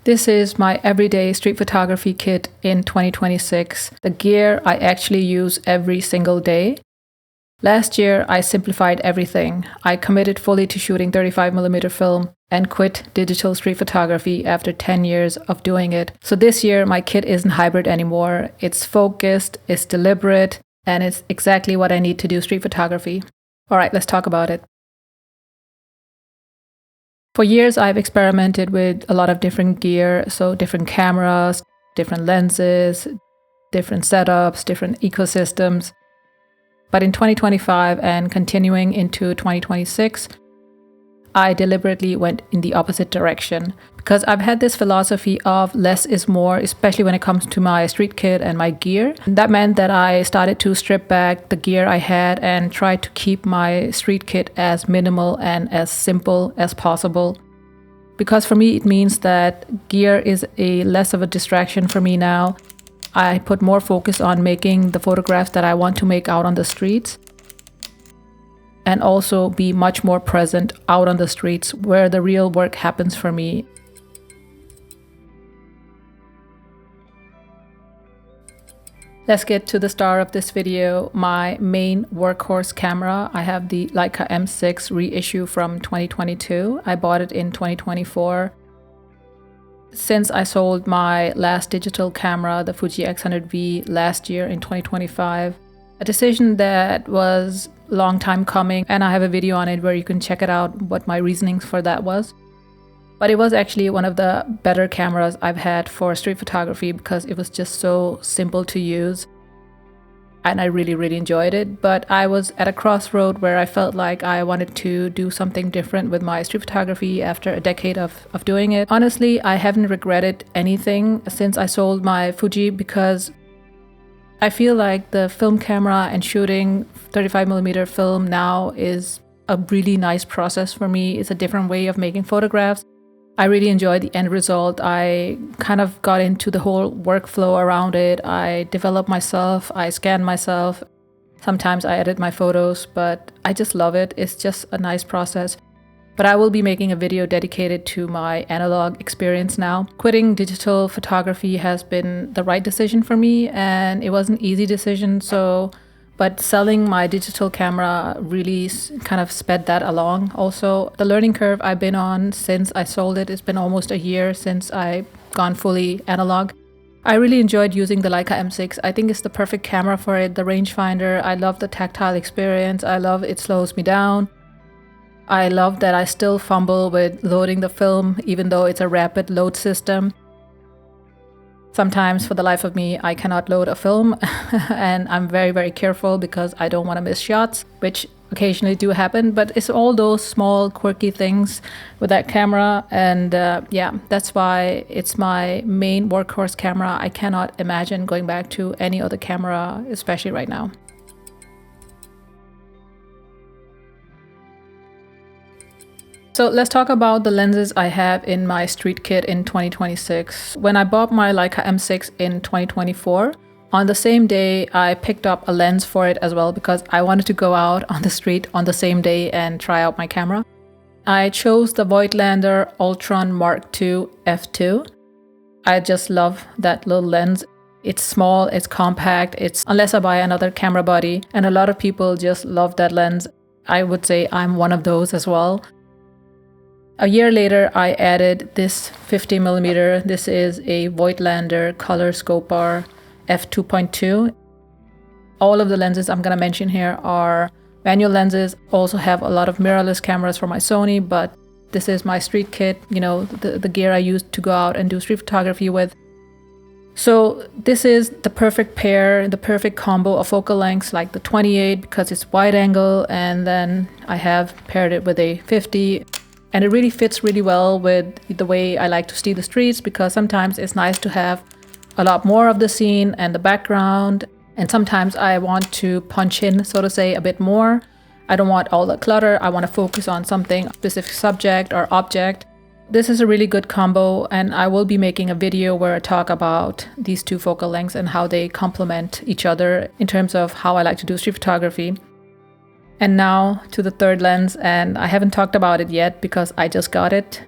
This is my everyday street photography kit in 2026. The gear I actually use every single day. Last year, I simplified everything. I committed fully to shooting 35mm film and quit digital street photography after 10 years of doing it. So this year, my kit isn't hybrid anymore. It's focused, it's deliberate, and it's exactly what I need to do street photography. All right, let's talk about it. For years, I've experimented with a lot of different gear, so different cameras, different lenses, different setups, different ecosystems. But in 2025 and continuing into 2026, I deliberately went in the opposite direction because I've had this philosophy of less is more, especially when it comes to my street kit and my gear. And that meant that I started to strip back the gear I had and try to keep my street kit as minimal and as simple as possible. Because for me, it means that gear is less of a distraction for me now. I put more focus on making the photographs that I want to make out on the streets, and also be much more present out on the streets where the real work happens for me. Let's get to the star of this video, my main workhorse camera. I have the Leica M6 reissue from 2022. I bought it in 2024. Since I sold my last digital camera, the Fuji X100V, last year in 2025, a decision that was a long time coming, and I have a video on it where you can check it out what my reasonings for that was. But it was actually one of the better cameras I've had for street photography because it was just so simple to use. And I really enjoyed it. But I was at a crossroad where I felt like I wanted to do something different with my street photography after a decade of doing it. Honestly, I haven't regretted anything since I sold my Fuji because I feel like the film camera and shooting 35mm film now is a really nice process for me. It's a different way of making photographs. I really enjoyed the end result. I kind of got into the whole workflow around it. I develop myself, I scan myself. Sometimes I edit my photos, but I just love it. It's just a nice process. But I will be making a video dedicated to my analog experience now. Quitting digital photography has been the right decision for me, and it was an easy decision. But selling my digital camera really kind of sped that along. Also, the learning curve I've been on since I sold it, it's been almost a year since I've gone fully analog. I really enjoyed using the Leica M6. I think it's the perfect camera for it. The rangefinder, I love the tactile experience. I love it slows me down. I love that I still fumble with loading the film, even though it's a rapid load system. Sometimes, for the life of me, I cannot load a film, and I'm very careful because I don't want to miss shots, which occasionally do happen. But it's all those small, quirky things with that camera, and yeah, that's why it's my main workhorse camera. I cannot imagine going back to any other camera, especially right now. So let's talk about the lenses I have in my street kit in 2026. When I bought my Leica M6 in 2024, on the same day I picked up a lens for it as well because I wanted to go out on the street on the same day and try out my camera. I chose the Voigtlander Ultron Mark II f2. I just love that little lens. It's small, it's compact, unless I buy another camera body, and a lot of people just love that lens. I would say I'm one of those as well. A year later, I added this 50mm. This is a Voigtlander Color Scope Bar f2.2. All of the lenses I'm going to mention here are manual lenses. Also have a lot of mirrorless cameras for my Sony, but this is my street kit, you know, the gear I use to go out and do street photography with. So this is the perfect pair, the perfect combo of focal lengths, like the 28 because it's wide angle, and then I have paired it with a 50. And it really fits really well with the way I like to see the streets because sometimes it's nice to have a lot more of the scene and the background. And sometimes I want to punch in, so to say, a bit more. I don't want all the clutter. I want to focus on something, specific subject or object. This is a really good combo, and I will be making a video where I talk about these two focal lengths and how they complement each other in terms of how I like to do street photography. And now to the third lens, and I haven't talked about it yet because I just got it.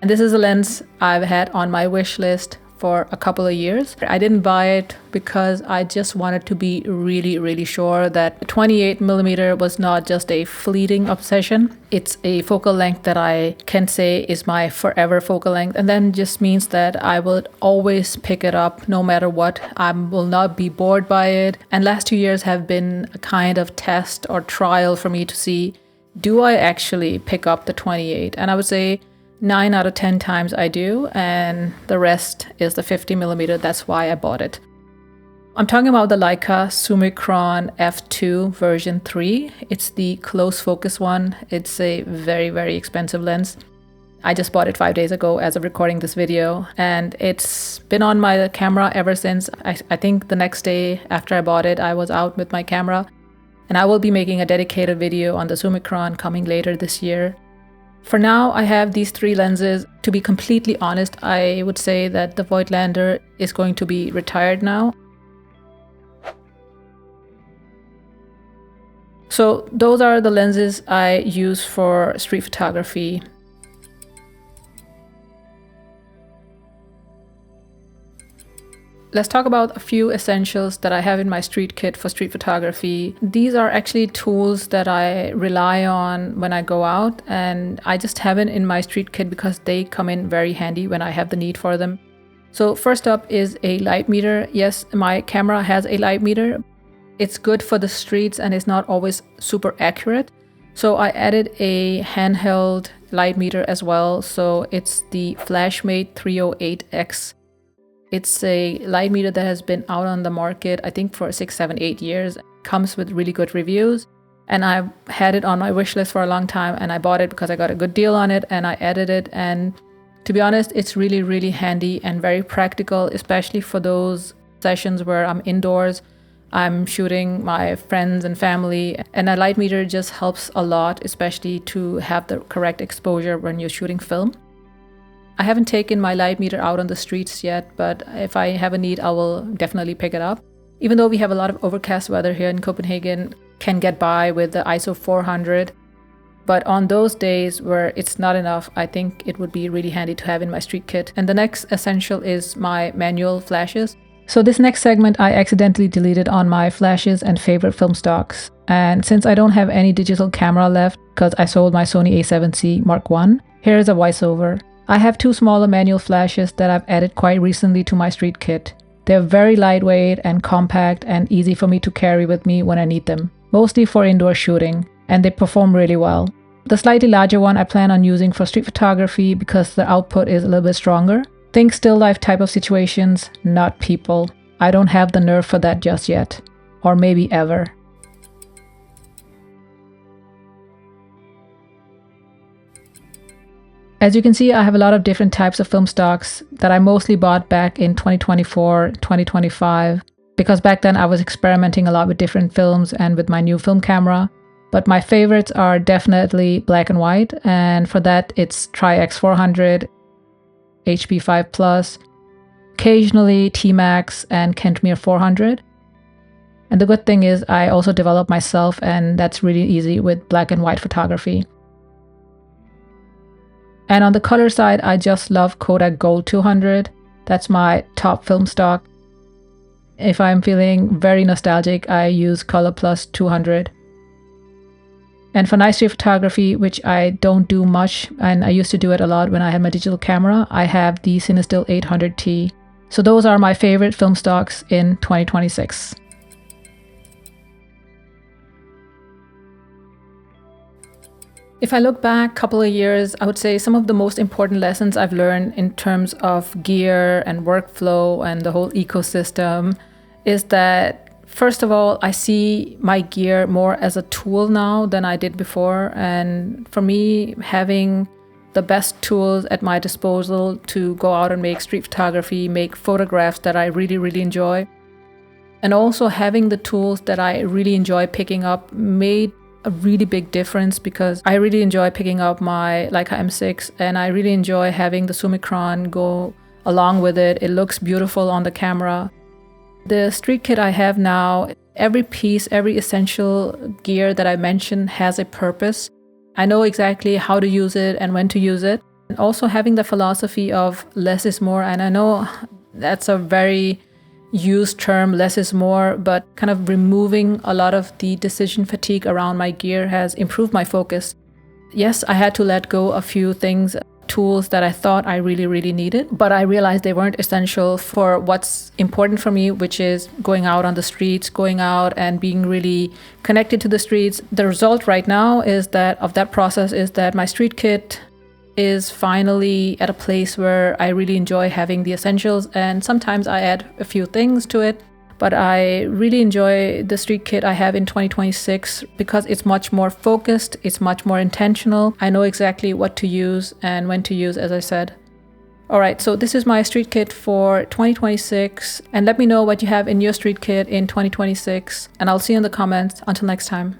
And this is a lens I've had on my wish list for a couple of years. I didn't buy it because I just wanted to be really sure that 28mm was not just a fleeting obsession. It's a focal length that I can say is my forever focal length, and then just means that I will always pick it up no matter what. I will not be bored by it. And last 2 years have been a kind of test or trial for me to see, do I actually pick up the 28? And I would say 9 out of 10 times I do, and the rest is the 50mm. That's why I bought it. I'm talking about the Leica Summicron f2 version 3. It's the close focus one. It's a very expensive lens. I just bought it 5 days ago as of recording this video, and it's been on my camera ever since. I think the next day after I bought it, I was out with my camera, and I will be making a dedicated video on the Summicron coming later this year. For now, I have these 3 lenses. To be completely honest, I would say that the Voigtlander is going to be retired now. So those are the lenses I use for street photography. Let's talk about a few essentials that I have in my street kit for street photography. These are actually tools that I rely on when I go out, and I just have it in my street kit because they come in very handy when I have the need for them. So first up is a light meter. Yes, my camera has a light meter. It's good for the streets and it's not always super accurate. So I added a handheld light meter as well. So it's the Flashmate 308X. It's a light meter that has been out on the market, I think, for 6, 7, 8 years. It comes with really good reviews, and I've had it on my wish list for a long time, and I bought it because I got a good deal on it, and I added it. And to be honest, it's really handy and very practical, especially for those sessions where I'm indoors, I'm shooting my friends and family, and a light meter just helps a lot, especially to have the correct exposure when you're shooting film. I haven't taken my light meter out on the streets yet, but if I have a need, I will definitely pick it up. Even though we have a lot of overcast weather here in Copenhagen, can get by with the ISO 400. But on those days where it's not enough, I think it would be really handy to have in my street kit. And the next essential is my manual flashes. So this next segment I accidentally deleted on my flashes and favorite film stocks. And since I don't have any digital camera left because I sold my Sony a7C Mark I, here is a voiceover. I have 2 smaller manual flashes that I've added quite recently to my street kit. They're very lightweight and compact and easy for me to carry with me when I need them, mostly for indoor shooting, and they perform really well. The slightly larger one I plan on using for street photography because the output is a little bit stronger. Think still life type of situations, not people. I don't have the nerve for that just yet, or maybe ever. As you can see, I have a lot of different types of film stocks that I mostly bought back in 2024, 2025, because back then I was experimenting a lot with different films and with my new film camera. But my favorites are definitely black and white, and for that it's Tri-X 400, HP 5 Plus, occasionally T-Max and Kentmere 400. And the good thing is I also develop myself, and that's really easy with black and white photography. And on the color side, I just love Kodak Gold 200. That's my top film stock. If I'm feeling very nostalgic, I use Color Plus 200. And for night street photography, which I don't do much, and I used to do it a lot when I had my digital camera, I have the Cinestill 800T. So those are my favorite film stocks in 2026. If I look back a couple of years, I would say some of the most important lessons I've learned in terms of gear and workflow and the whole ecosystem is that, first of all, I see my gear more as a tool now than I did before. And for me, having the best tools at my disposal to go out and make street photography, make photographs that I really enjoy, and also having the tools that I really enjoy picking up made a really big difference, because I really enjoy picking up my Leica M6 and I really enjoy having the Summicron go along with it. It looks beautiful on the camera. The street kit I have now, every piece, every essential gear that I mentioned has a purpose. I know exactly how to use it and when to use it. And also having the philosophy of less is more. And I know that's a very used term, less is more, but kind of removing a lot of the decision fatigue around my gear has improved my focus. Yes, I had to let go a few things, tools that I thought I really needed, but I realized they weren't essential for what's important for me, which is going out on the streets, going out and being really connected to the streets. The result right now is that process is that my street kit is finally at a place where I really enjoy having the essentials, and sometimes I add a few things to it. But I really enjoy the street kit I have in 2026 because it's much more focused, it's much more intentional. I know exactly what to use and when to use, as I said. Alright, so this is my street kit for 2026, and let me know what you have in your street kit in 2026, and I'll see you in the comments. Until next time.